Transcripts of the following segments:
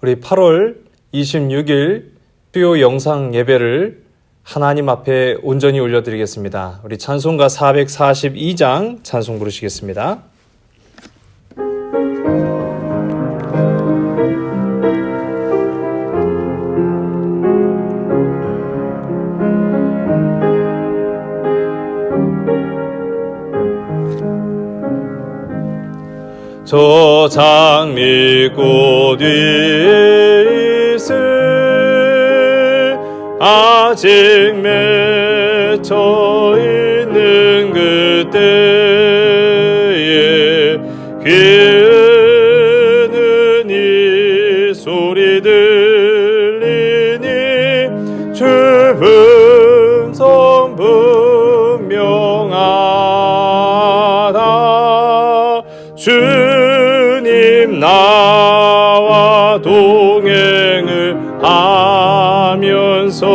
우리 8월 26일 수요 영상 예배를 하나님 앞에 온전히 올려드리겠습니다. 우리 찬송가 442장 찬송 부르시겠습니다. 저 장미꽃 위에 있을 아직 맺혀 있는 그때에 귀에는 이 소리 들리니 주 음성 분명하다. 주님 나와 동행을 하면서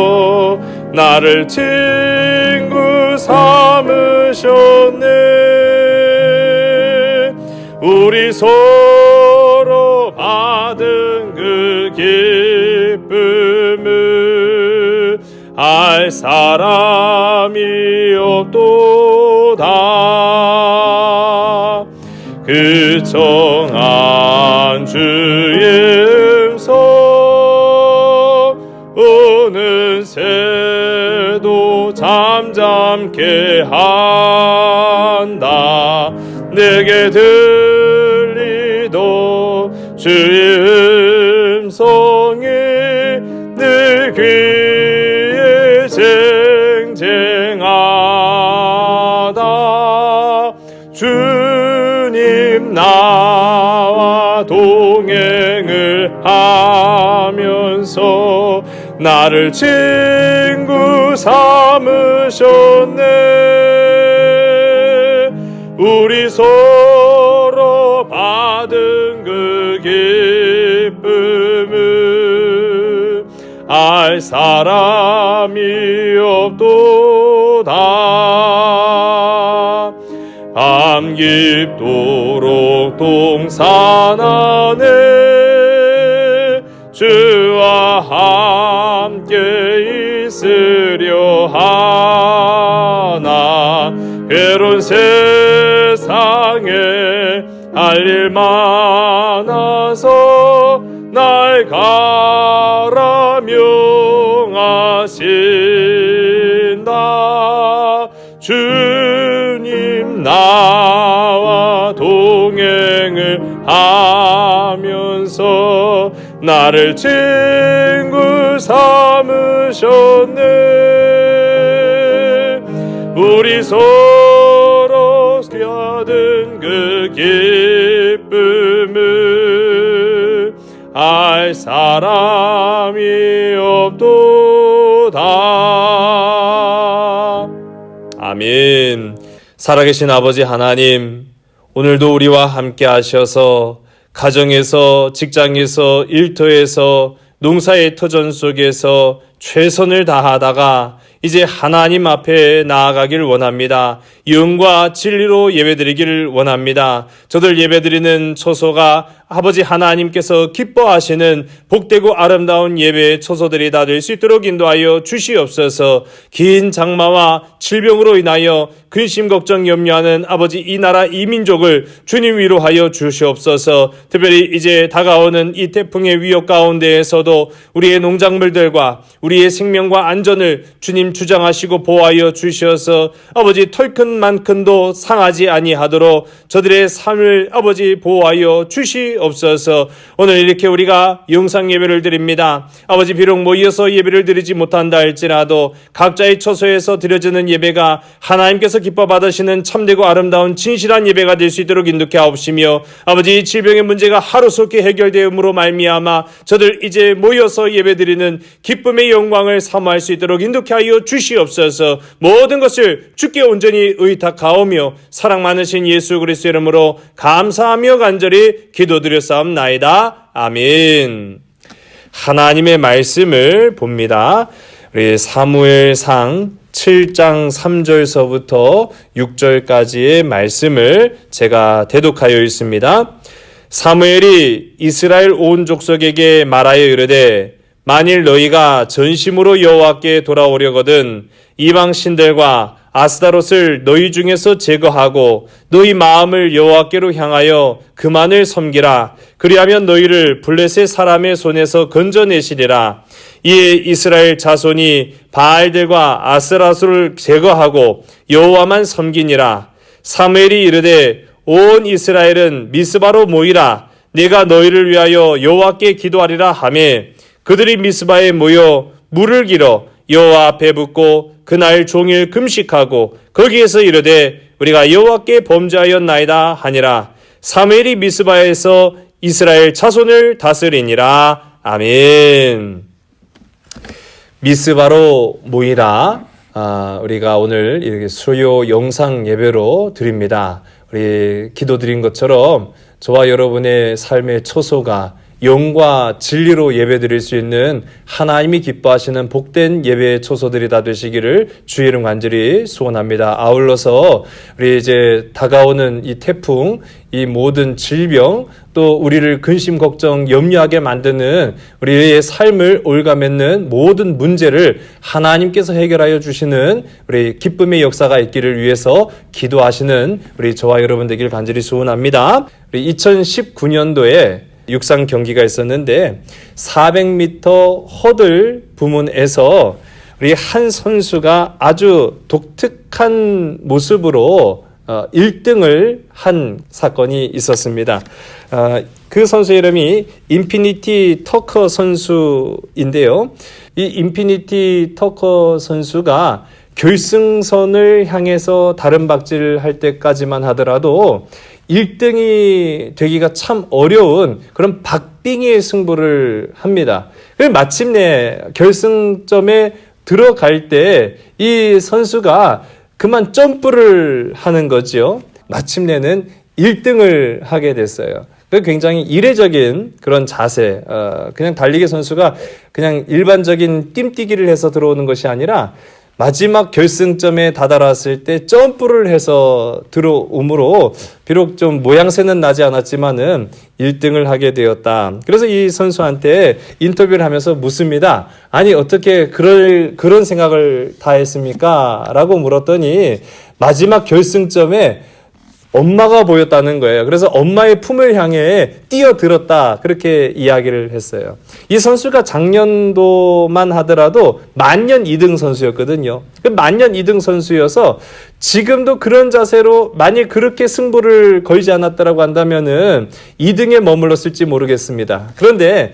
나를 친구 삼으셨네. 우리 서로 받은 그 기쁨을 알 사람이 없도다. 그 정한 주의 음성 오는 새도 잠잠케 한다. 내게 들리던 주의 음성이 내 귀에 쟁쟁하다. 주님 나와 동행을 하면서 나를 친구 삼으셨네. 우리 서로 받은 그 기쁨을 알 사람이 없도다. 밤 깊도록 동산 안에 주와 함께 있으려 하나. 괴로운 세상에 할 일 많아서 날 가라 명하신다. 주님 나와 동행을 하면서 나를 친구 삼으셨네. 우리 서로 받은 그 기쁨을 알 사람이 없도다. 아멘. 살아계신 아버지 하나님, 오늘도 우리와 함께 하셔서 가정에서, 직장에서, 일터에서, 농사의 터전 속에서 최선을 다하다가 이제 하나님 앞에 나아가길 원합니다. 영과 진리로 예배드리기를 원합니다. 저들 예배드리는 처소가 아버지 하나님께서 기뻐하시는 복되고 아름다운 예배의 처소들이 다 될 수 있도록 인도하여 주시옵소서. 긴 장마와 질병으로 인하여 근심 걱정 염려하는 아버지 이 나라 이 민족을 주님 위로하여 주시옵소서. 특별히 이제 다가오는 이 태풍의 위협 가운데에서도 우리의 농작물들과 우리의 생명과 안전을 주님 주장하시고 보호하여 주셔서 아버지 털큰만큼도 상하지 아니하도록 저들의 삶을 아버지 보호하여 주시옵소서. 오늘 이렇게 우리가 영상 예배를 드립니다. 아버지 비록 모여서 예배를 드리지 못한다 할지라도 각자의 처소에서 드려지는 예배가 하나님께서 기뻐 받으시는 참되고 아름다운 진실한 예배가 될 수 있도록 인도케 하옵시며 아버지 질병의 문제가 하루속히 해결되음으로 말미암아 저들 이제 모여서 예배드리는 기쁨의 영광을 사모할 수 있도록 인도케 하여 주시옵소서. 모든 것을 주께 온전히 의탁하오며 사랑 많으신 예수 그리스도의 이름으로 감사하며 간절히 기도드렸사옵나이다. 아멘. 하나님의 말씀을 봅니다. 우리 사무엘상 7장 3절서부터 6절까지의 말씀을 제가 대독하여 있습니다. 사무엘이 이스라엘 온 족속에게 말하여 이르되 만일 너희가 전심으로 여호와께 돌아오려거든 이방 신들과 아스타롯을 너희 중에서 제거하고 너희 마음을 여호와께로 향하여 그만을 섬기라. 그리하면 너희를 블레셋 사람의 손에서 건져내시리라. 이에 이스라엘 자손이 바알들과 아스라스를 제거하고 여호와만 섬기니라. 사무엘이 이르되 온 이스라엘은 미스바로 모이라. 내가 너희를 위하여 여호와께 기도하리라 하매 그들이 미스바에 모여 물을 길어 여호와 앞에 붓고 그날 종일 금식하고 거기에서 이르되 우리가 여호와께 범죄하였나이다 하니라. 사무엘이 미스바에서 이스라엘 자손을 다스리니라. 아멘. 미스바로 모이라. 우리가 오늘 이렇게 수요 영상 예배로 드립니다. 우리 기도드린 것처럼 저와 여러분의 삶의 초소가 영과 진리로 예배드릴 수 있는 하나님이 기뻐하시는 복된 예배의 초소들이 다 되시기를 주의 이름 간절히 소원합니다. 아울러서 우리 이제 다가오는 이 태풍, 이 모든 질병, 또 우리를 근심, 걱정, 염려하게 만드는 우리의 삶을 올가매는 모든 문제를 하나님께서 해결하여 주시는 우리 기쁨의 역사가 있기를 위해서 기도하시는 우리 저와 여러분 되길 간절히 소원합니다. 우리 2019년도에 육상 경기가 있었는데 400m 허들 부문에서 우리 한 선수가 아주 독특한 모습으로 1등을 한 사건이 있었습니다. 그 선수 이름이 인피니티 터커 선수인데요. 이 인피니티 터커 선수가 결승선을 향해서 다른 박질을 할 때까지만 하더라도 1등이 되기가 참 어려운 그런 박빙의 승부를 합니다. 마침내 결승점에 들어갈 때 이 선수가 그만 점프를 하는 거죠. 마침내는 1등을 하게 됐어요. 굉장히 이례적인 그런 자세, 그냥 달리기 선수가 그냥 일반적인 뜀뛰기를 해서 들어오는 것이 아니라 마지막 결승점에 다다랐을 때 점프를 해서 들어오므로 비록 좀 모양새는 나지 않았지만은 1등을 하게 되었다. 그래서 이 선수한테 인터뷰를 하면서 묻습니다. 아니 어떻게 그런 생각을 다 했습니까? 라고 물었더니 마지막 결승점에 엄마가 보였다는 거예요. 그래서 엄마의 품을 향해 뛰어들었다. 그렇게 이야기를 했어요. 이 선수가 작년도만 하더라도 만년 2등 선수였거든요. 만년 2등 선수여서 지금도 그런 자세로 만일 그렇게 승부를 걸지 않았다라고 한다면은 2등에 머물렀을지 모르겠습니다. 그런데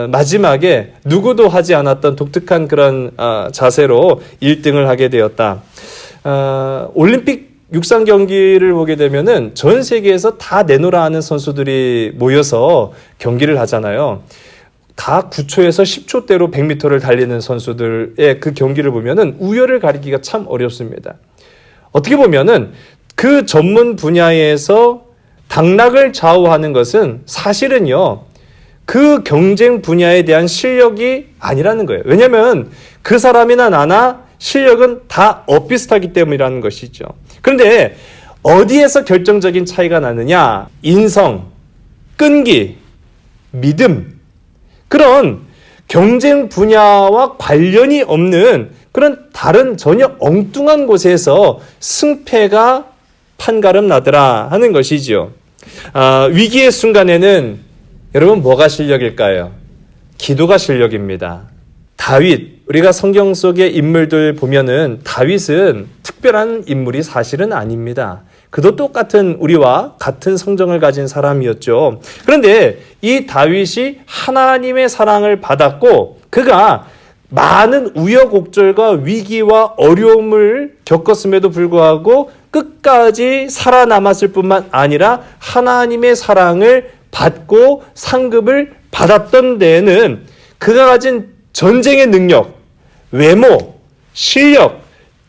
마지막에 누구도 하지 않았던 독특한 그런 자세로 1등을 하게 되었다. 올림픽 육상 경기를 보게 되면은 전 세계에서 다 내놓으라 하는 선수들이 모여서 경기를 하잖아요. 다 9초에서 10초대로 100m를 달리는 선수들의 그 경기를 보면은 우열을 가리기가 참 어렵습니다. 어떻게 보면은 그 전문 분야에서 당락을 좌우하는 것은 사실은요, 그 경쟁 분야에 대한 실력이 아니라는 거예요. 왜냐하면 그 사람이나 나나 실력은 다 엇비슷하기 때문이라는 것이죠. 그런데 어디에서 결정적인 차이가 나느냐? 인성, 끈기, 믿음, 그런 경쟁 분야와 관련이 없는 그런 다른 전혀 엉뚱한 곳에서 승패가 판가름 나더라 하는 것이지요. 위기의 순간에는 여러분 뭐가 실력일까요? 기도가 실력입니다. 다윗, 우리가 성경 속의 인물들 보면은 다윗은 특별한 인물이 사실은 아닙니다. 그도 똑같은 우리와 같은 성정을 가진 사람이었죠. 그런데 이 다윗이 하나님의 사랑을 받았고 그가 많은 우여곡절과 위기와 어려움을 겪었음에도 불구하고 끝까지 살아남았을 뿐만 아니라 하나님의 사랑을 받고 상급을 받았던 데에는 그가 가진 전쟁의 능력, 외모, 실력,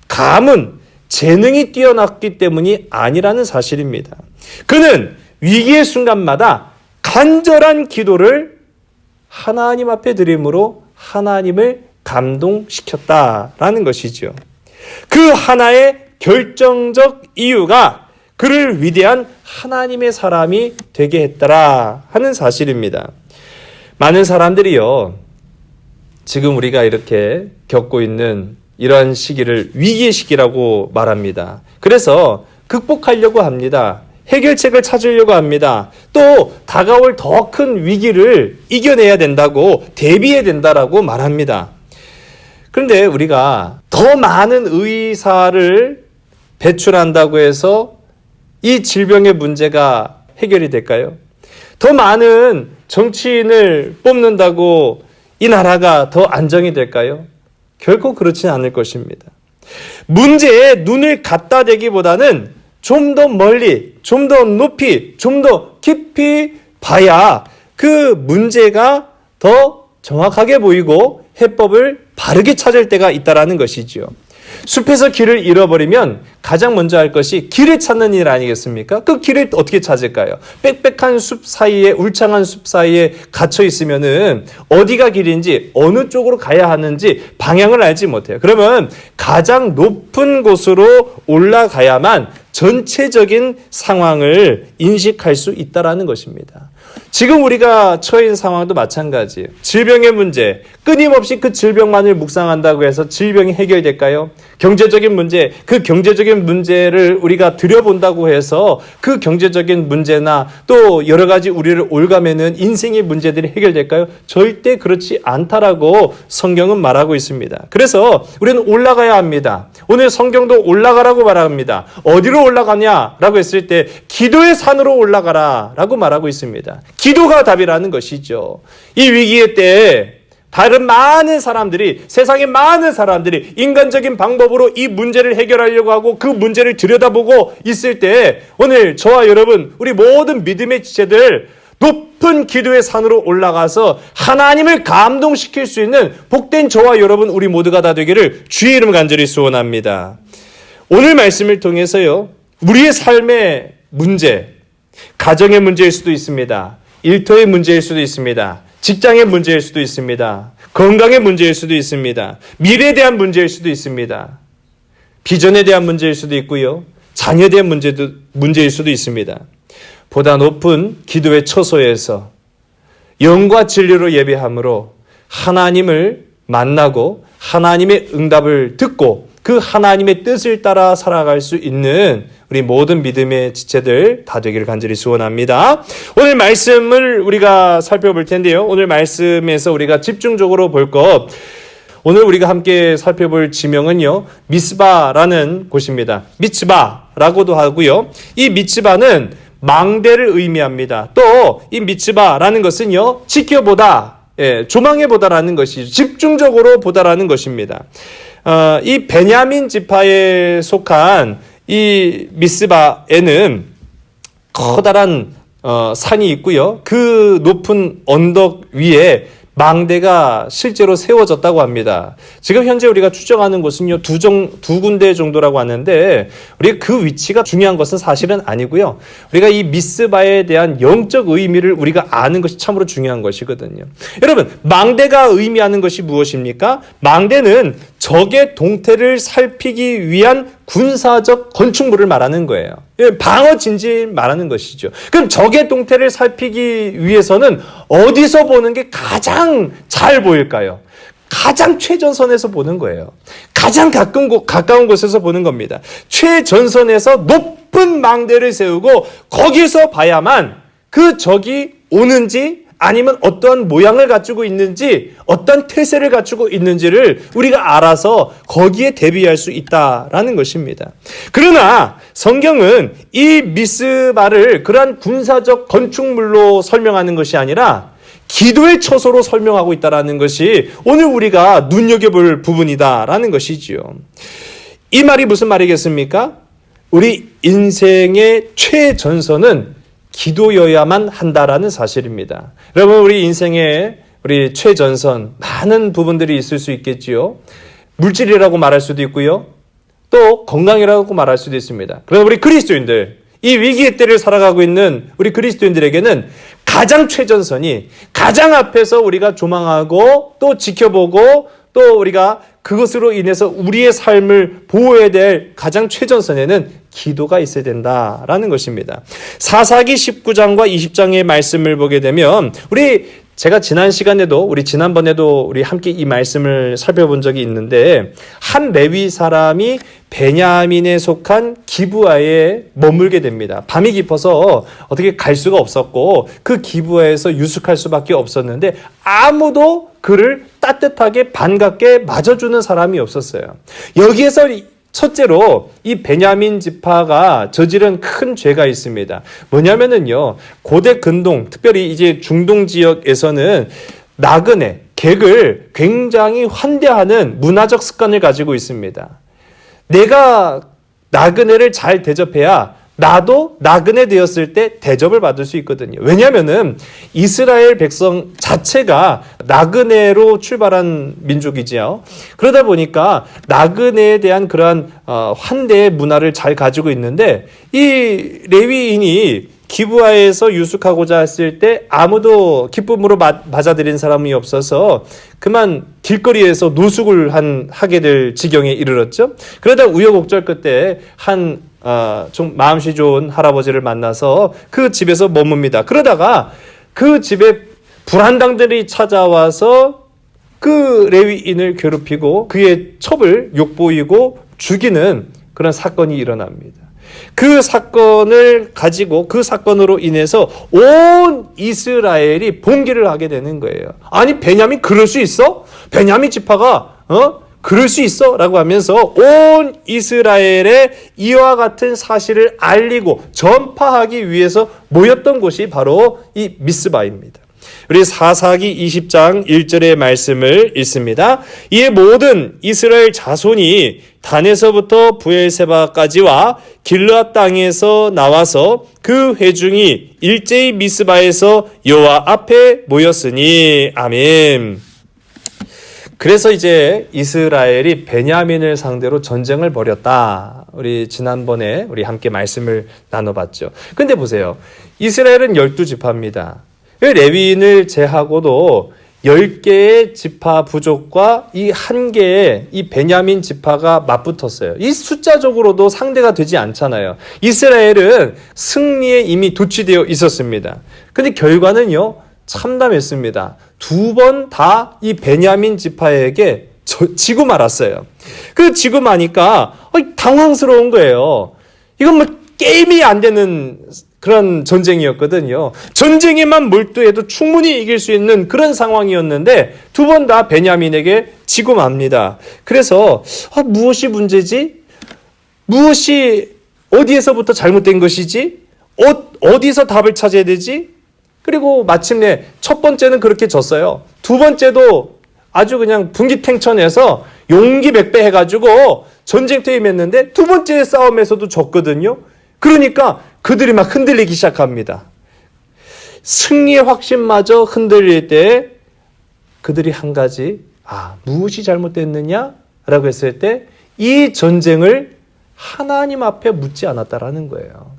가문, 재능이 뛰어났기 때문이 아니라는 사실입니다. 그는 위기의 순간마다 간절한 기도를 하나님 앞에 드림으로 하나님을 감동시켰다라는 것이죠. 그 하나의 결정적 이유가 그를 위대한 하나님의 사람이 되게 했더라 하는 사실입니다. 많은 사람들이요, 지금 우리가 이렇게 겪고 있는 이러한 시기를 위기의 시기라고 말합니다. 그래서 극복하려고 합니다. 해결책을 찾으려고 합니다. 또 다가올 더 큰 위기를 이겨내야 된다고, 대비해야 된다라고 말합니다. 그런데 우리가 더 많은 의사를 배출한다고 해서 이 질병의 문제가 해결이 될까요? 더 많은 정치인을 뽑는다고 이 나라가 더 안정이 될까요? 결코 그렇진 않을 것입니다. 문제에 눈을 갖다 대기보다는 좀 더 멀리, 좀 더 높이, 좀 더 깊이 봐야 그 문제가 더 정확하게 보이고 해법을 바르게 찾을 때가 있다는 것이지요. 숲에서 길을 잃어버리면 가장 먼저 할 것이 길을 찾는 일 아니겠습니까? 그 길을 어떻게 찾을까요? 빽빽한 숲 사이에, 울창한 숲 사이에 갇혀 있으면은 어디가 길인지, 어느 쪽으로 가야 하는지 방향을 알지 못해요. 그러면 가장 높은 곳으로 올라가야만 전체적인 상황을 인식할 수 있다는 것입니다. 지금 우리가 처해진 상황도 마찬가지예요. 질병의 문제, 끊임없이 그 질병만을 묵상한다고 해서 질병이 해결될까요? 경제적인 문제, 그 경제적인 문제를 우리가 들여본다고 해서 그 경제적인 문제나 또 여러 가지 우리를 올가매는 인생의 문제들이 해결될까요? 절대 그렇지 않다라고 성경은 말하고 있습니다. 그래서 우리는 올라가야 합니다. 오늘 성경도 올라가라고 말합니다. 어디로 올라가냐라고 했을 때 기도의 산으로 올라가라라고 말하고 있습니다. 기도가 답이라는 것이죠. 이 위기의 때에 다른 많은 사람들이, 세상의 많은 사람들이 인간적인 방법으로 이 문제를 해결하려고 하고 그 문제를 들여다보고 있을 때 오늘 저와 여러분, 우리 모든 믿음의 지체들 높은 기도의 산으로 올라가서 하나님을 감동시킬 수 있는 복된 저와 여러분 우리 모두가 다 되기를 주의 이름 간절히 소원합니다. 오늘 말씀을 통해서요, 우리의 삶의 문제, 가정의 문제일 수도 있습니다. 일터의 문제일 수도 있습니다. 직장의 문제일 수도 있습니다. 건강의 문제일 수도 있습니다. 미래에 대한 문제일 수도 있습니다. 비전에 대한 문제일 수도 있고요. 자녀에 대한 문제일 수도 있습니다. 보다 높은 기도의 처소에서 영과 진리로 예배함으로 하나님을 만나고 하나님의 응답을 듣고 그 하나님의 뜻을 따라 살아갈 수 있는 우리 모든 믿음의 지체들 다 되기를 간절히 소원합니다. 오늘 말씀을 우리가 살펴볼 텐데요. 오늘 말씀에서 우리가 집중적으로 볼 것, 오늘 우리가 함께 살펴볼 지명은요, 미스바라는 곳입니다. 미츠바라고도 하고요. 이 미츠바는 망대를 의미합니다. 또 이 미츠바라는 것은요, 지켜보다, 조망해보다라는 것이죠. 집중적으로 보다라는 것입니다. 이 베냐민 지파에 속한 이 미스바에는 커다란 산이 있고요. 그 높은 언덕 위에 망대가 실제로 세워졌다고 합니다. 지금 현재 우리가 추정하는 곳은요, 두 군데 정도라고 하는데, 우리가 그 위치가 중요한 것은 사실은 아니고요. 우리가 이 미스바에 대한 영적 의미를 우리가 아는 것이 참으로 중요한 것이거든요. 여러분, 망대가 의미하는 것이 무엇입니까? 망대는 적의 동태를 살피기 위한 군사적 건축물을 말하는 거예요. 방어 진지를 말하는 것이죠. 그럼 적의 동태를 살피기 위해서는 어디서 보는 게 가장 잘 보일까요? 가장 최전선에서 보는 거예요. 가장 가까운 곳에서 보는 겁니다. 최전선에서 높은 망대를 세우고 거기서 봐야만 그 적이 오는지 아니면 어떠한 모양을 갖추고 있는지, 어떤 태세를 갖추고 있는지를 우리가 알아서 거기에 대비할 수 있다라는 것입니다. 그러나 성경은 이 미스바를 그러한 군사적 건축물로 설명하는 것이 아니라 기도의 처소로 설명하고 있다는 것이 오늘 우리가 눈여겨볼 부분이다라는 것이지요. 이 말이 무슨 말이겠습니까? 우리 인생의 최전선은 기도여야만 한다라는 사실입니다. 여러분, 우리 인생의 우리 최전선 많은 부분들이 있을 수 있겠지요. 물질이라고 말할 수도 있고요. 또 건강이라고 말할 수도 있습니다. 그러나 우리 그리스도인들, 이 위기의 때를 살아가고 있는 우리 그리스도인들에게는 가장 최전선이, 가장 앞에서 우리가 조망하고 또 지켜보고 또 우리가 그것으로 인해서 우리의 삶을 보호해야 될 가장 최전선에는 기도가 있어야 된다라는 것입니다. 사사기 19장과 20장의 말씀을 보게 되면 제가 지난번에도 우리 함께 이 말씀을 살펴본 적이 있는데, 한 레위 사람이 베냐민에 속한 기브아에 머물게 됩니다. 밤이 깊어서 어떻게 갈 수가 없었고 그 기브아에서 유숙할 수밖에 없었는데 아무도 그를 따뜻하게 반갑게 맞아주는 사람이 없었어요. 여기에서 첫째로 이 베냐민 지파가 저지른 큰 죄가 있습니다. 뭐냐면은요, 고대 근동, 특별히 이제 중동 지역에서는 나그네, 객을 굉장히 환대하는 문화적 습관을 가지고 있습니다. 내가 나그네를 잘 대접해야 나도 나그네 되었을 때 대접을 받을 수 있거든요. 왜냐하면은 이스라엘 백성 자체가 나그네로 출발한 민족이지요. 그러다 보니까 나그네에 대한 그러한 환대의 문화를 잘 가지고 있는데, 이 레위인이 기브아에서 유숙하고자 했을 때 아무도 기쁨으로 맞아들인 사람이 없어서 그만 길거리에서 노숙을 하게 될 지경에 이르렀죠. 그러다 우여곡절 끝에 좀 마음씨 좋은 할아버지를 만나서 그 집에서 머뭅니다. 그러다가 그 집에 불안당들이 찾아와서 그 레위인을 괴롭히고 그의 첩을 욕보이고 죽이는 그런 사건이 일어납니다. 그 사건을 가지고, 그 사건으로 인해서 온 이스라엘이 봉기를 하게 되는 거예요. 아니, 베냐민 그럴 수 있어? 베냐민 지파가 그럴 수 있어? 라고 하면서 온 이스라엘에 이와 같은 사실을 알리고 전파하기 위해서 모였던 곳이 바로 이 미스바입니다. 우리 사사기 20장 1절의 말씀을 읽습니다. 이에 모든 이스라엘 자손이 단에서부터 부엘세바까지와 길르앗 땅에서 나와서 그 회중이 일제히 미스바에서 여호와 앞에 모였으니. 아멘. 그래서 이제 이스라엘이 베냐민을 상대로 전쟁을 벌였다. 우리 지난번에 우리 함께 말씀을 나눠봤죠. 근데 보세요. 이스라엘은 12지파입니다. 레위인을 제하고도 10개의 지파 부족과 이 1개의 이 베냐민 지파가 맞붙었어요. 이 숫자적으로도 상대가 되지 않잖아요. 이스라엘은 승리에 이미 도취되어 있었습니다. 근데 결과는요, 참담했습니다. 2번 다 이 베냐민 지파에게 지고 말았어요. 그 지고 마니까 당황스러운 거예요. 이건 뭐 게임이 안 되는 그런 전쟁이었거든요. 전쟁에만 몰두해도 충분히 이길 수 있는 그런 상황이었는데 2번 다 베냐민에게 지고 맙니다. 그래서 무엇이 문제지? 무엇이 어디에서부터 잘못된 것이지? 어디서 답을 찾아야 되지? 그리고 마침내 첫 번째는 그렇게 졌어요. 2번째도 아주 그냥 분기탱천해서 용기 백배 해가지고 전쟁터에 임했는데 2번째 싸움에서도 졌거든요. 그러니까 그들이 막 흔들리기 시작합니다. 승리의 확신마저 흔들릴 때 그들이 한 가지, 무엇이 잘못됐느냐라고 했을 때 이 전쟁을 하나님 앞에 묻지 않았다라는 거예요.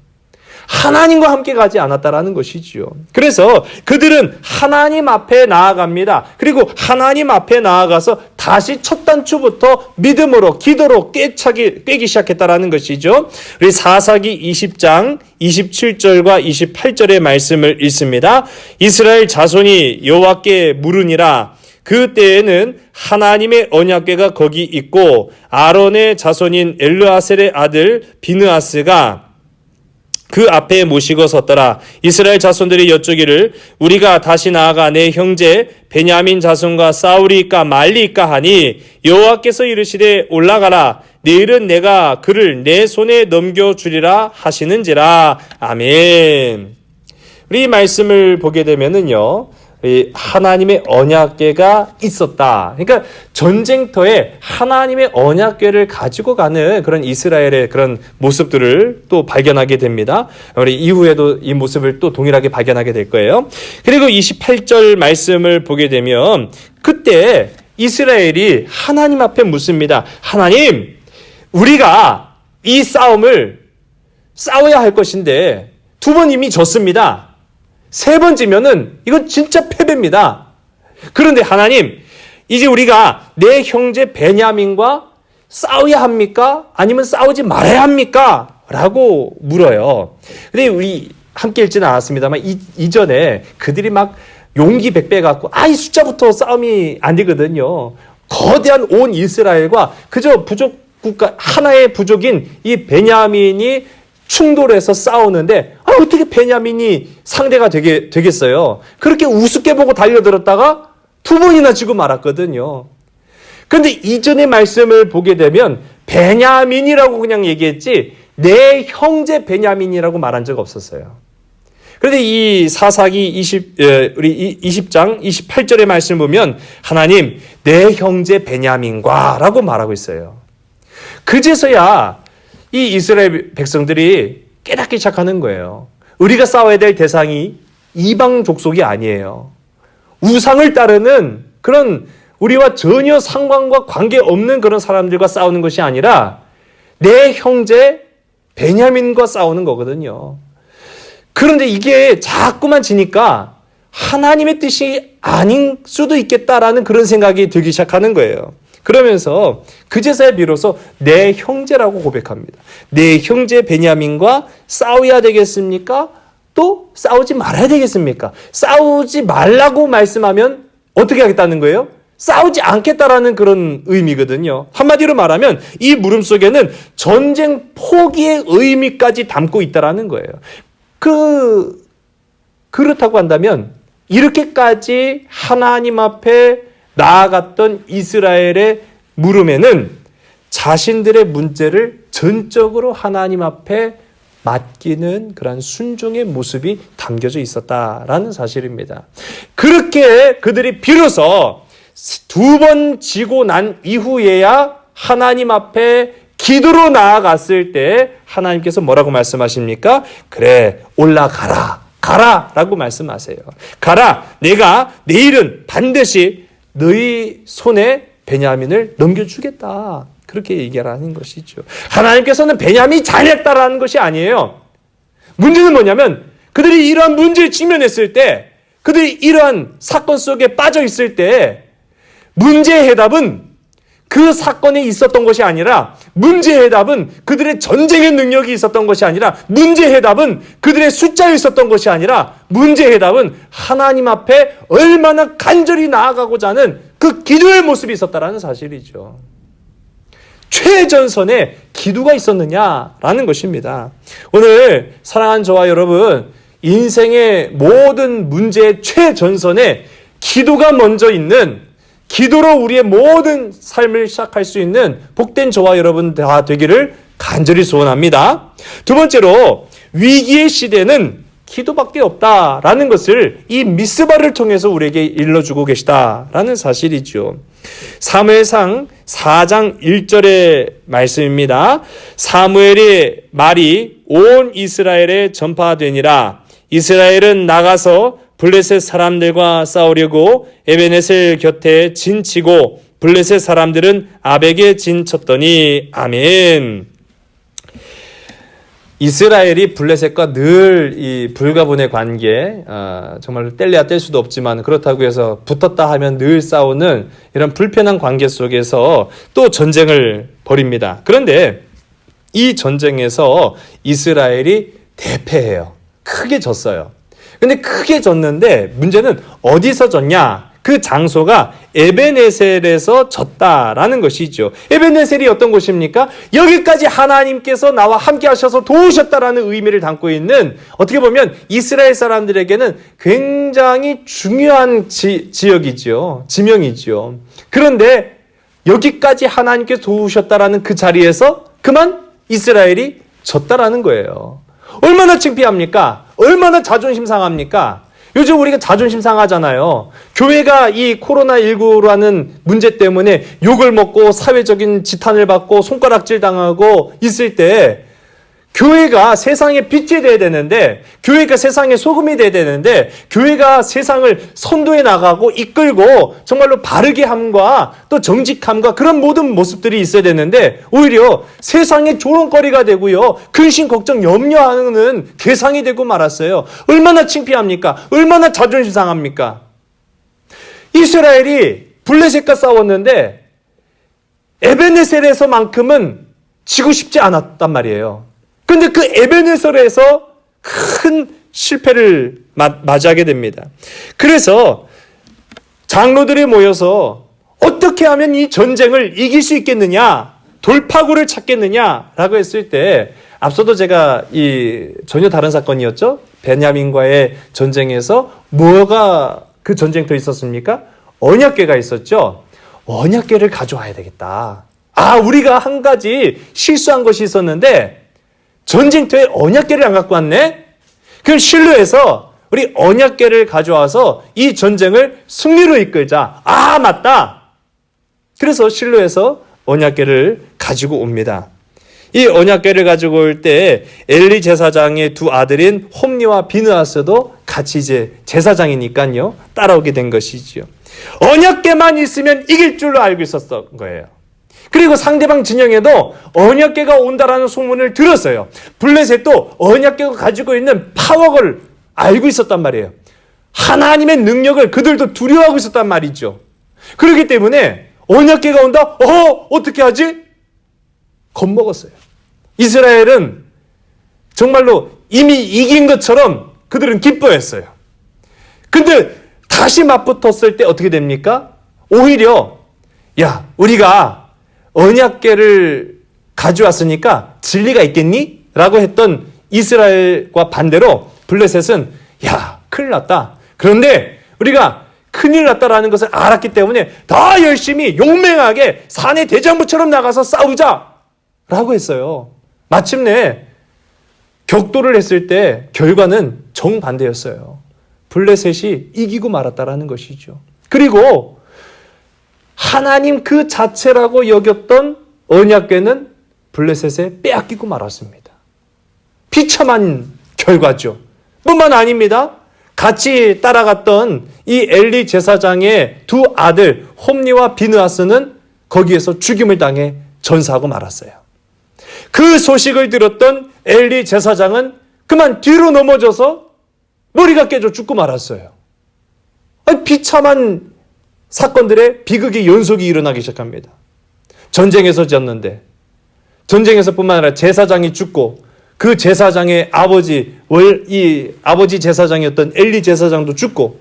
하나님과 함께 가지 않았다라는 것이지요. 그래서 그들은 하나님 앞에 나아갑니다. 그리고 하나님 앞에 나아가서 다시 첫 단추부터 믿음으로, 기도로 꿰기 시작했다라는 것이죠. 우리 사사기 20장 27절과 28절의 말씀을 읽습니다. 이스라엘 자손이 여호와께 물으니라. 그 때에는 하나님의 언약궤가 거기 있고 아론의 자손인 엘르아셀의 아들 비느하스가 그 앞에 모시고 섰더라. 이스라엘 자손들이 여쭈기를 우리가 다시 나아가 내 형제 베냐민 자손과 싸우리까 말리까 하니 여호와께서 이르시되 올라가라. 내일은 내가 그를 내 손에 넘겨주리라 하시는지라. 아멘. 우리 이 말씀을 보게 되면은요, 하나님의 언약궤가 있었다. 그러니까 전쟁터에 하나님의 언약궤를 가지고 가는 그런 이스라엘의 그런 모습들을 또 발견하게 됩니다. 우리 이후에도 이 모습을 또 동일하게 발견하게 될 거예요. 그리고 28절 말씀을 보게 되면 그때 이스라엘이 하나님 앞에 묻습니다. 하나님, 우리가 이 싸움을 싸워야 할 것인데 2번 이미 졌습니다. 3번 지면은 이건 진짜 패배입니다. 그런데 하나님, 이제 우리가 내 형제 베냐민과 싸워야 합니까? 아니면 싸우지 말아야 합니까? 라고 물어요. 근데 우리 함께 읽지는 않았습니다만 이전에 그들이 막 용기 백배 갖고 이 숫자부터 싸움이 안 되거든요. 거대한 온 이스라엘과 그저 부족 국가 하나의 부족인 이 베냐민이 충돌해서 싸우는데 어떻게 베냐민이 상대가 되겠어요? 그렇게 우습게 보고 달려들었다가 2번이나 지고 말았거든요. 그런데 이전의 말씀을 보게 되면 베냐민이라고 그냥 얘기했지 내 형제 베냐민이라고 말한 적 없었어요. 그런데 이 사사기 20장 28절의 말씀을 보면 하나님 내 형제 베냐민과 라고 말하고 있어요. 그제서야 이 이스라엘 백성들이 깨닫기 시작하는 거예요. 우리가 싸워야 될 대상이 이방 족속이 아니에요. 우상을 따르는 그런 우리와 전혀 상관과 관계없는 그런 사람들과 싸우는 것이 아니라 내 형제 베냐민과 싸우는 거거든요. 그런데 이게 자꾸만 지니까 하나님의 뜻이 아닌 수도 있겠다라는 그런 생각이 들기 시작하는 거예요. 그러면서 그제서야 비로소 내 형제라고 고백합니다. 내 형제 베냐민과 싸워야 되겠습니까? 또 싸우지 말아야 되겠습니까? 싸우지 말라고 말씀하면 어떻게 하겠다는 거예요? 싸우지 않겠다라는 그런 의미거든요. 한마디로 말하면 이 물음 속에는 전쟁 포기의 의미까지 담고 있다라는 거예요. 그렇다고 한다면 이렇게까지 하나님 앞에 나아갔던 이스라엘의 물음에는 자신들의 문제를 전적으로 하나님 앞에 맡기는 그런 순종의 모습이 담겨져 있었다라는 사실입니다. 그렇게 그들이 비로소 2번 지고 난 이후에야 하나님 앞에 기도로 나아갔을 때 하나님께서 뭐라고 말씀하십니까? 그래, 올라가라. 가라 라고 말씀하세요. 가라. 내가 내일은 반드시 너희 손에 베냐민을 넘겨주겠다. 그렇게 얘기하라는 것이죠. 하나님께서는 베냐민이 잘했다라는 것이 아니에요. 문제는 뭐냐면 그들이 이러한 문제에 직면했을 때, 그들이 이러한 사건 속에 빠져 있을 때 문제의 해답은 그 사건에 있었던 것이 아니라, 문제의 해답은 그들의 전쟁의 능력이 있었던 것이 아니라, 문제의 해답은 그들의 숫자에 있었던 것이 아니라, 문제의 해답은 하나님 앞에 얼마나 간절히 나아가고자 하는 그 기도의 모습이 있었다라는 사실이죠. 최전선에 기도가 있었느냐라는 것입니다. 오늘 사랑하는 저와 여러분, 인생의 모든 문제의 최전선에 기도가 먼저 있는, 기도로 우리의 모든 삶을 시작할 수 있는 복된 저와 여러분 다 되기를 간절히 소원합니다. 두 번째로, 위기의 시대는 기도밖에 없다라는 것을 이 미스바를 통해서 우리에게 일러주고 계시다라는 사실이죠. 사무엘상 4장 1절의 말씀입니다. 사무엘의 말이 온 이스라엘에 전파되니라. 이스라엘은 나가서 블레셋 사람들과 싸우려고 에베네셀 곁에 진치고 블레셋 사람들은 아벡에 진쳤더니. 아멘. 이스라엘이 블레셋과 늘 이 불가분의 관계, 정말 뗄래야 뗄 수도 없지만 그렇다고 해서 붙었다 하면 늘 싸우는 이런 불편한 관계 속에서 또 전쟁을 벌입니다. 그런데 이 전쟁에서 이스라엘이 대패해요. 크게 졌어요. 근데 크게 졌는데 문제는 어디서 졌냐? 그 장소가 에베네셀에서 졌다라는 것이죠. 에베네셀이 어떤 곳입니까? 여기까지 하나님께서 나와 함께 하셔서 도우셨다라는 의미를 담고 있는, 어떻게 보면 이스라엘 사람들에게는 굉장히 중요한 지역이죠. 지명이죠. 그런데 여기까지 하나님께서 도우셨다라는 그 자리에서 그만 이스라엘이 졌다라는 거예요. 얼마나 창피합니까? 얼마나 자존심 상합니까? 요즘 우리가 자존심 상하잖아요. 교회가 이 코로나19라는 문제 때문에 욕을 먹고 사회적인 지탄을 받고 손가락질 당하고 있을 때, 교회가 세상의 빛이 돼야 되는데, 교회가 세상의 소금이 돼야 되는데, 교회가 세상을 선도해 나가고 이끌고 정말로 바르게 함과 또 정직함과 그런 모든 모습들이 있어야 되는데, 오히려 세상의 조롱거리가 되고요, 근심 걱정 염려하는 대상이 되고 말았어요. 얼마나 창피합니까? 얼마나 자존심 상합니까? 이스라엘이 블레셋과 싸웠는데 에베네셀에서만큼은 지고 싶지 않았단 말이에요. 그런데 그 에베네셀에서 큰 실패를 맞이하게 됩니다. 그래서 장로들이 모여서 어떻게 하면 이 전쟁을 이길 수 있겠느냐, 돌파구를 찾겠느냐라고 했을 때, 앞서도 제가 전혀 다른 사건이었죠. 베냐민과의 전쟁에서 뭐가 그 전쟁터에 있었습니까? 언약궤가 있었죠. 언약궤를 가져와야 되겠다. 우리가 한 가지 실수한 것이 있었는데 전쟁터에 언약궤를 안 갖고 왔네? 그럼 실로에서 우리 언약궤를 가져와서 이 전쟁을 승리로 이끌자. 맞다. 그래서 실로에서 언약궤를 가지고 옵니다. 이 언약궤를 가지고 올 때 엘리 제사장의 두 아들인 홈리와 비느하스도 같이 이제 제사장이니까요, 따라오게 된 것이지요. 언약궤만 있으면 이길 줄로 알고 있었던 거예요. 그리고 상대방 진영에도 언약궤가 온다라는 소문을 들었어요. 블레셋도 언약궤가 가지고 있는 파워를 알고 있었단 말이에요. 하나님의 능력을 그들도 두려워하고 있었단 말이죠. 그렇기 때문에 언약궤가 온다? 어떻게 하지? 겁먹었어요. 이스라엘은 정말로 이미 이긴 것처럼 그들은 기뻐했어요. 근데 다시 맞붙었을 때 어떻게 됩니까? 오히려 우리가 언약궤를 가져왔으니까 진리가 있겠니? 라고 했던 이스라엘과 반대로 블레셋은 큰일 났다. 그런데 우리가 큰일 났다라는 것을 알았기 때문에 더 열심히 용맹하게 사내 대장부처럼 나가서 싸우자 라고 했어요. 마침내 격돌을 했을 때 결과는 정반대였어요. 블레셋이 이기고 말았다라는 것이죠. 그리고 하나님 그 자체라고 여겼던 언약궤는 블레셋에 빼앗기고 말았습니다. 비참한 결과죠. 뿐만 아닙니다. 같이 따라갔던 이 엘리 제사장의 두 아들 홈리와 비느하스는 거기에서 죽임을 당해 전사하고 말았어요. 그 소식을 들었던 엘리 제사장은 그만 뒤로 넘어져서 머리가 깨져 죽고 말았어요. 비참한 사건들의 비극의 연속이 일어나기 시작합니다. 전쟁에서 졌는데, 전쟁에서뿐만 아니라 제사장이 죽고 그 제사장의 아버지 제사장이었던 엘리 제사장도 죽고,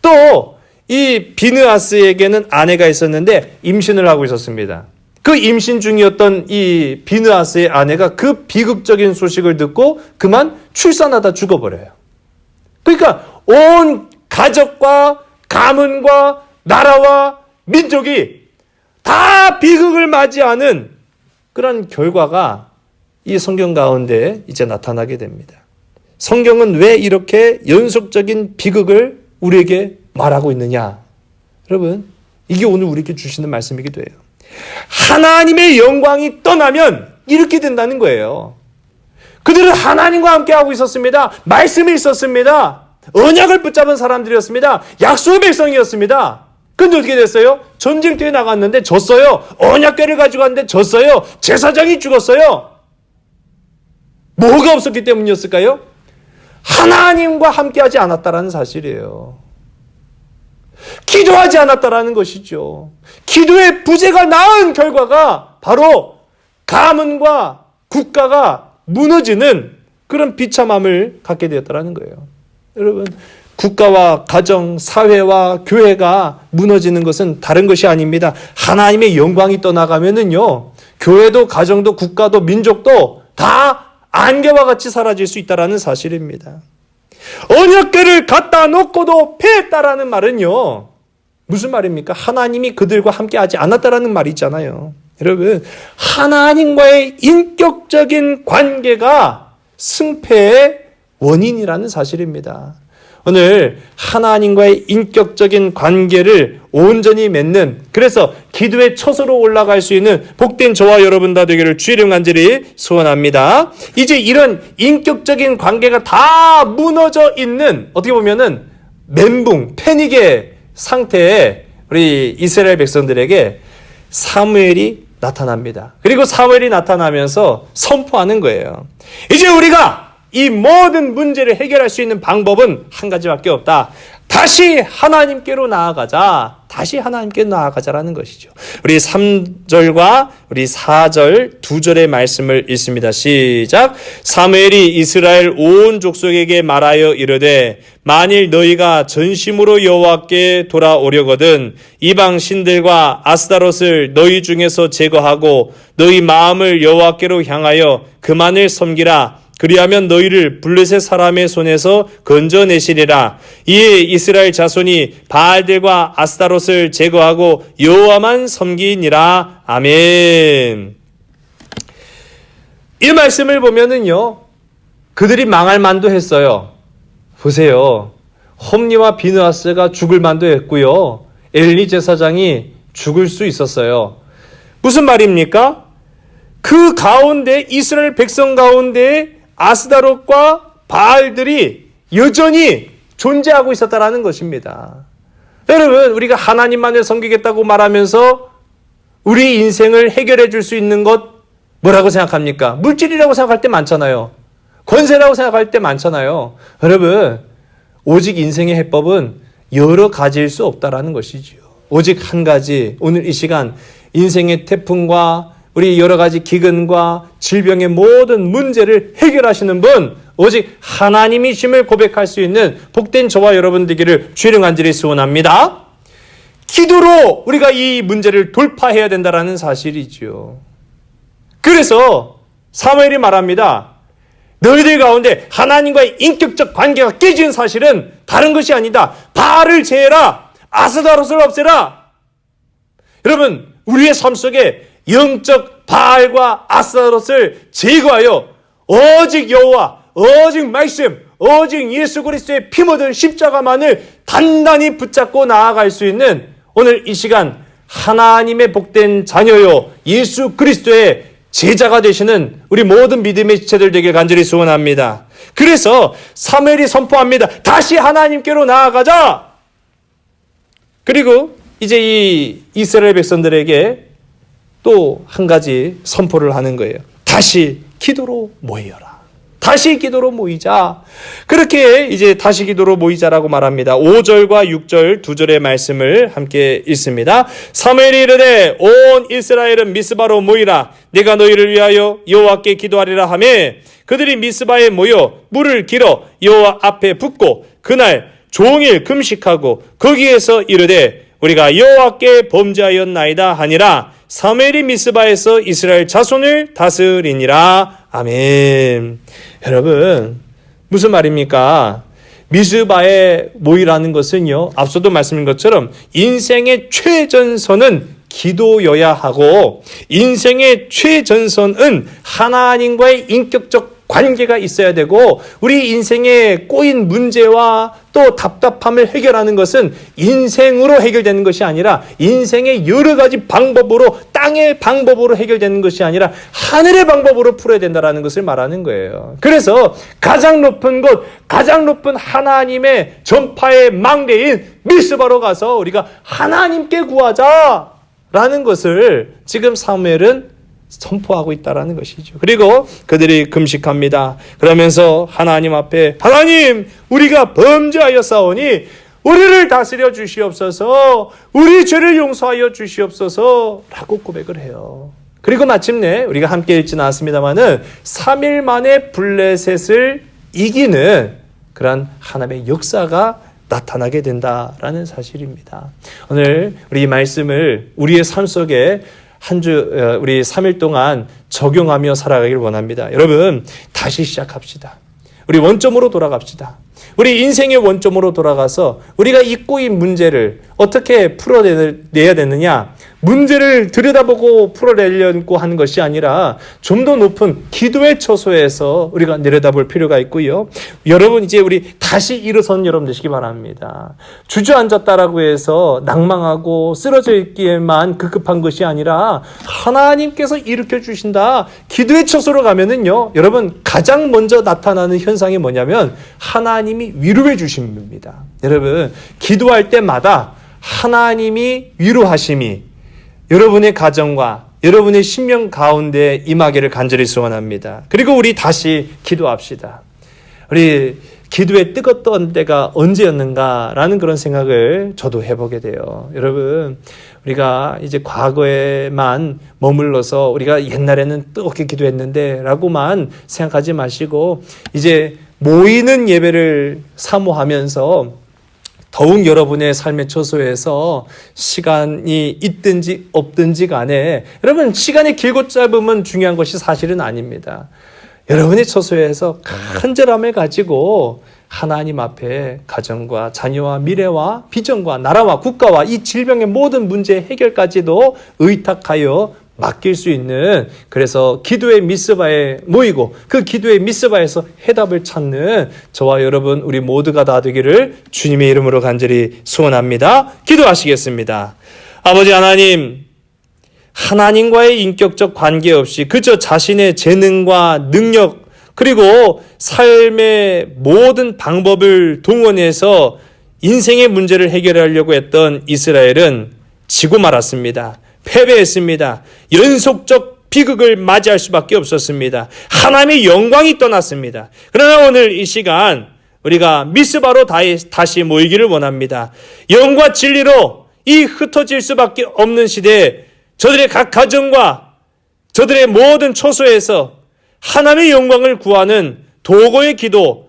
또 이 비느하스에게는 아내가 있었는데 임신을 하고 있었습니다. 그 임신 중이었던 이 비느하스의 아내가 그 비극적인 소식을 듣고 그만 출산하다 죽어버려요. 그러니까 온 가족과 가문과 나라와 민족이 다 비극을 맞이하는 그런 결과가 이 성경 가운데 이제 나타나게 됩니다. 성경은 왜 이렇게 연속적인 비극을 우리에게 말하고 있느냐? 여러분, 이게 오늘 우리에게 주시는 말씀이기도 해요. 하나님의 영광이 떠나면 이렇게 된다는 거예요. 그들은 하나님과 함께 하고 있었습니다. 말씀이 있었습니다. 언약을 붙잡은 사람들이었습니다. 약속의 백성이었습니다. 근데 어떻게 됐어요? 전쟁터에 나갔는데 졌어요. 언약궤를 가지고 갔는데 졌어요. 제사장이 죽었어요. 뭐가 없었기 때문이었을까요? 하나님과 함께하지 않았다라는 사실이에요. 기도하지 않았다라는 것이죠. 기도의 부재가 낳은 결과가 바로 가문과 국가가 무너지는 그런 비참함을 갖게 되었다라는 거예요. 여러분, 국가와 가정, 사회와 교회가 무너지는 것은 다른 것이 아닙니다. 하나님의 영광이 떠나가면은요, 교회도 가정도 국가도 민족도 다 안개와 같이 사라질 수 있다는 사실입니다. 언약궤를 갖다 놓고도 패했다라는 말은요, 무슨 말입니까? 하나님이 그들과 함께하지 않았다라는 말이 있잖아요. 여러분, 하나님과의 인격적인 관계가 승패의 원인이라는 사실입니다. 오늘 하나님과의 인격적인 관계를 온전히 맺는, 그래서 기도의 처소로 올라갈 수 있는 복된 저와 여러분 다 되기를 주의 이름 간절히 소원합니다. 이제 이런 인격적인 관계가 다 무너져 있는, 어떻게 보면은 멘붕, 패닉의 상태에 우리 이스라엘 백성들에게 사무엘이 나타납니다. 그리고 사무엘이 나타나면서 선포하는 거예요. 이제 우리가 이 모든 문제를 해결할 수 있는 방법은 한 가지밖에 없다. 다시 하나님께로 나아가자. 다시 하나님께 나아가자라는 것이죠. 우리 3절과 우리 4절 두 절의 말씀을 읽습니다. 시작. 사무엘이 이스라엘 온 족속에게 말하여 이르되 만일 너희가 전심으로 여호와께 돌아오려거든 이방 신들과 아스타롯을 너희 중에서 제거하고 너희 마음을 여호와께로 향하여 그만을 섬기라. 그리하면 너희를 블레셋 사람의 손에서 건져내시리라. 이에 이스라엘 자손이 바알들과 아스타롯을 제거하고 여호와만 섬기니라. 아멘. 이 말씀을 보면은요, 그들이 망할 만도 했어요. 보세요. 홈리와 비느하스가 죽을 만도 했고요. 엘리 제사장이 죽을 수 있었어요. 무슨 말입니까? 그 가운데 이스라엘 백성 가운데 아스다롯과 바알들이 여전히 존재하고 있었다라는 것입니다. 여러분, 우리가 하나님만을 섬기겠다고 말하면서 우리 인생을 해결해 줄 수 있는 것 뭐라고 생각합니까? 물질이라고 생각할 때 많잖아요. 권세라고 생각할 때 많잖아요. 여러분, 오직 인생의 해법은 여러 가지일 수 없다라는 것이지요. 오직 한 가지, 오늘 이 시간 인생의 태풍과 우리 여러 가지 기근과 질병의 모든 문제를 해결하시는 분, 오직 하나님이심을 고백할 수 있는 복된 저와 여러분 되기를 주의 간절히 소원합니다. 기도로 우리가 이 문제를 돌파해야 된다는 사실이지요. 그래서 사무엘이 말합니다. 너희들 가운데 하나님과의 인격적 관계가 깨진 사실은 다른 것이 아니다. 바알을 제해라. 아스다롯을 없애라. 여러분, 우리의 삶 속에 영적 바알과 아스타롯을 제거하여 오직 여호와, 오직 말씀, 오직 예수 그리스도의 피 묻은 십자가만을 단단히 붙잡고 나아갈 수 있는 오늘 이 시간 하나님의 복된 자녀요 예수 그리스도의 제자가 되시는 우리 모든 믿음의 지체들 되길 간절히 소원합니다. 그래서 사무엘이 선포합니다. 다시 하나님께로 나아가자. 그리고 이제 이 이스라엘 백성들에게 또 한 가지 선포를 하는 거예요. 다시 기도로 모여라. 다시 기도로 모이자. 그렇게 이제 다시 기도로 모이자라고 말합니다. 5절과 6절 두 절의 말씀을 함께 읽습니다. 사무엘이 이르되 온 이스라엘은 미스바로 모이라. 내가 너희를 위하여 여호와께 기도하리라 하며 그들이 미스바에 모여 물을 길어 여호와 앞에 붓고 그날 종일 금식하고 거기에서 이르되 우리가 여호와께 범죄하였나이다 하니라. 사무엘이 미스바에서 이스라엘 자손을 다스리니라. 아멘. 여러분, 무슨 말입니까? 미스바에 모이라는 것은요, 앞서도 말씀드린 것처럼 인생의 최전선은 기도여야 하고 인생의 최전선은 하나님과의 인격적 관계가 있어야 되고 우리 인생에 꼬인 문제와 또 답답함을 해결하는 것은 인생으로 해결되는 것이 아니라 인생의 여러 가지 방법으로 땅의 방법으로 해결되는 것이 아니라 하늘의 방법으로 풀어야 된다는 것을 말하는 거예요. 그래서 가장 높은 곳, 가장 높은 하나님의 전파의 망대인 미스바로 가서 우리가 하나님께 구하자라는 것을 지금 사무엘은 선포하고 있다라는 것이죠. 그리고 그들이 금식합니다. 그러면서 하나님 앞에 하나님 우리가 범죄하였사오니 우리를 다스려 주시옵소서 우리 죄를 용서하여 주시옵소서 라고 고백을 해요. 그리고 마침내 우리가 함께 읽지는 않았습니다마는 3일 만에 블레셋을 이기는 그런 하나님의 역사가 나타나게 된다라는 사실입니다. 오늘 우리 이 말씀을 우리의 삶 속에 우리 3일 동안 적용하며 살아가길 원합니다. 여러분, 다시 시작합시다. 우리 원점으로 돌아갑시다. 우리 인생의 원점으로 돌아가서 우리가 이 꼬인 문제를 어떻게 풀어내야 되느냐, 문제를 들여다보고 풀어내려고 하는 것이 아니라 좀 더 높은 기도의 처소에서 우리가 내려다볼 필요가 있고요. 여러분, 이제 우리 다시 일어선 여러분 되시기 바랍니다. 주저앉았다라고 해서 낭망하고 쓰러져 있기에만 급급한 것이 아니라 하나님께서 일으켜 주신다. 기도의 처소로 가면은요, 여러분 가장 먼저 나타나는 현상이 뭐냐면 하나님이 위로해 주십니다. 여러분, 기도할 때마다 하나님이 위로하심이 여러분의 가정과 여러분의 심령 가운데 임하기를 간절히 소원합니다. 그리고 우리 다시 기도합시다. 우리 기도에 뜨겁던 때가 언제였는가라는 그런 생각을 저도 해보게 돼요. 여러분, 우리가 이제 과거에만 머물러서 우리가 옛날에는 뜨겁게 기도했는데 라고만 생각하지 마시고 이제 모이는 예배를 사모하면서 더욱 여러분의 삶의 처소에서 시간이 있든지 없든지 간에 여러분, 시간이 길고 짧으면 중요한 것이 사실은 아닙니다. 여러분의 처소에서 간절함을 가지고 하나님 앞에 가정과 자녀와 미래와 비전과 나라와 국가와 이 질병의 모든 문제 해결까지도 의탁하여 맡길 수 있는, 그래서 기도의 미스바에 모이고 그 기도의 미스바에서 해답을 찾는 저와 여러분 우리 모두가 다 되기를 주님의 이름으로 간절히 소원합니다. 기도하시겠습니다. 아버지 하나님, 하나님과의 인격적 관계 없이 그저 자신의 재능과 능력 그리고 삶의 모든 방법을 동원해서 인생의 문제를 해결하려고 했던 이스라엘은 지고 말았습니다. 패배했습니다. 연속적 비극을 맞이할 수밖에 없었습니다. 하나님의 영광이 떠났습니다. 그러나 오늘 이 시간 우리가 미스바로 다시 모이기를 원합니다. 영과 진리로 이 흩어질 수밖에 없는 시대에 저들의 각 가정과 저들의 모든 처소에서 하나님의 영광을 구하는 도구의 기도,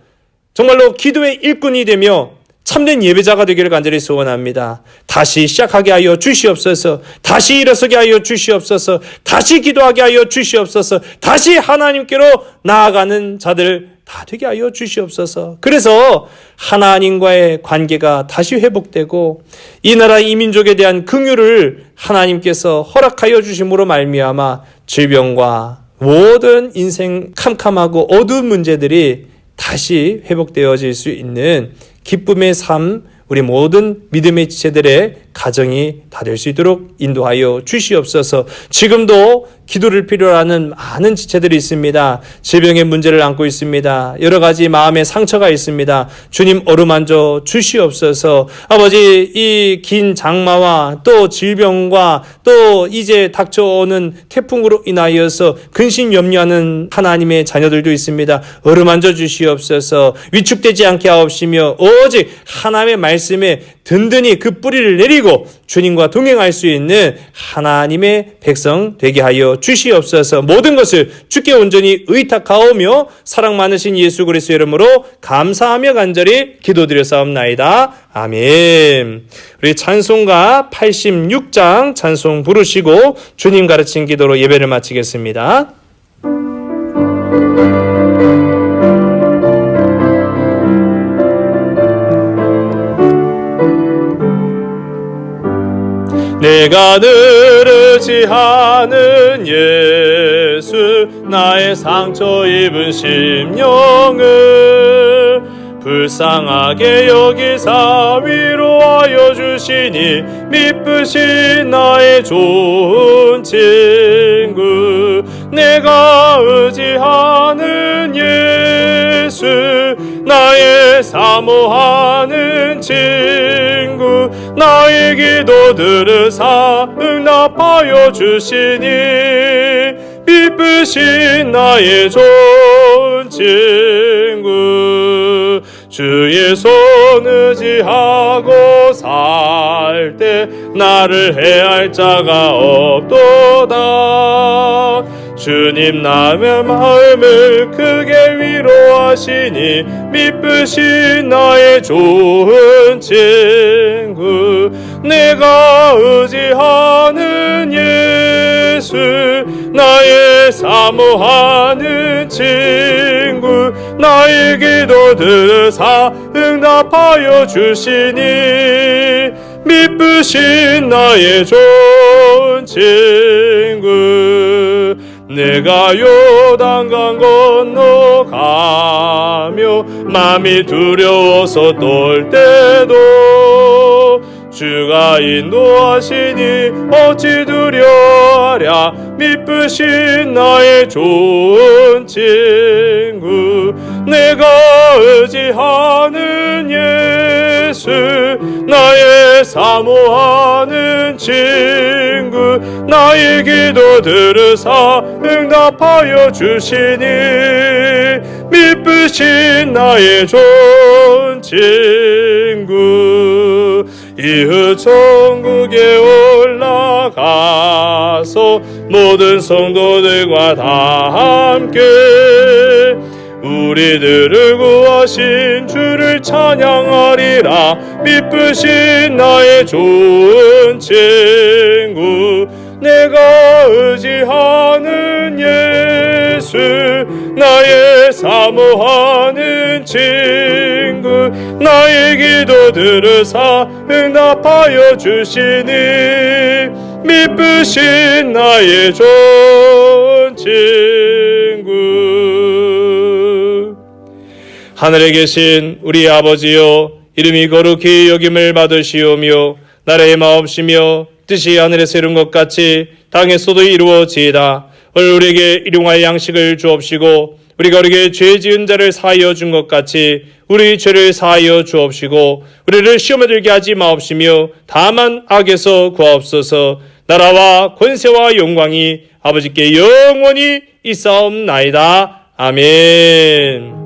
정말로 기도의 일꾼이 되며 참된 예배자가 되기를 간절히 소원합니다. 다시 시작하게 하여 주시옵소서. 다시 일어서게 하여 주시옵소서. 다시 기도하게 하여 주시옵소서. 다시 하나님께로 나아가는 자들 다 되게 하여 주시옵소서. 그래서 하나님과의 관계가 다시 회복되고 이 나라 이 민족에 대한 긍휼을 하나님께서 허락하여 주심으로 말미암아 질병과 모든 인생 캄캄하고 어두운 문제들이 다시 회복되어질 수 있는 기쁨의 삶, 우리 모든 믿음의 지체들의 가정이 다 될 수 있도록 인도하여 주시옵소서. 지금도 기도를 필요로 하는 많은 지체들이 있습니다. 질병의 문제를 안고 있습니다. 여러 가지 마음의 상처가 있습니다. 주님 어루만져 주시옵소서. 아버지, 이 긴 장마와 또 질병과 또 이제 닥쳐오는 태풍으로 인하여서 근심 염려하는 하나님의 자녀들도 있습니다. 어루만져 주시옵소서. 위축되지 않게 하옵시며 오직 하나님의 말씀에 든든히 그 뿌리를 내리고 주님과 동행할 수 있는 하나님의 백성 되게 하여 주시옵소서. 모든 것을 주께 온전히 의탁하오며 사랑 많으신 예수 그리스도의 이름으로 감사하며 간절히 기도드렸사옵나이다. 아멘. 우리 찬송가 86장 찬송 부르시고 주님 가르친 기도로 예배를 마치겠습니다. 내가 늘 의지하는 예수, 나의 상처 입은 심령을 불쌍하게 여기사 위로하여 주시니 미쁘신 나의 좋은 친구. 내가 의지하는 예수, 나의 사모하는 친구. 나의 기도 들으사 응답하여 주시니 미쁘신 나의 좋은 친구. 주의 손 의지하고 살 때 나를 해할 자가 없도다. 주님 남의 마음을 크게 위로하시니 미쁘신 나의 좋은 친구. 내가 의지하는 예수, 나의 사모하는 친구. 나의 기도 들으사 응답하여 주시니 미쁘신 나의 좋은 친구. 내가 요단강 건너가며 마음이 두려워서 떨 때도 주가 인도하시니 어찌 두려워하랴. 미쁘신 나의 좋은 친구. 내가 의지하는 예수, 나의 사모하는 친구. 나의 기도 들으사 응답하여 주시니 미쁘신 나의 좋은 친구. 이후 천국에 올라가서 모든 성도들과 다 함께 우리들을 구하신 주를 찬양하리라. 미쁘신 나의 좋은 친구. 내가 의지하는 예수, 나의 사모하는 친구. 나의 기도 들으사 응답하여 주시니 미쁘신 나의 좋은 친구. 하늘에 계신 우리 아버지여, 이름이 거룩히 여김을 받으시오며 나라의 마옵시며 뜻이 하늘에서 이룬 것 같이 땅에서도 이루어지이다. 오늘 우리에게 일용할 양식을 주옵시고 우리가 우리에게 죄 지은 자를 사하여 준 것 같이 우리 죄를 사하여 주옵시고 우리를 시험에 들게 하지 마옵시며 다만 악에서 구하옵소서. 나라와 권세와 영광이 아버지께 영원히 있사옵나이다. 아멘.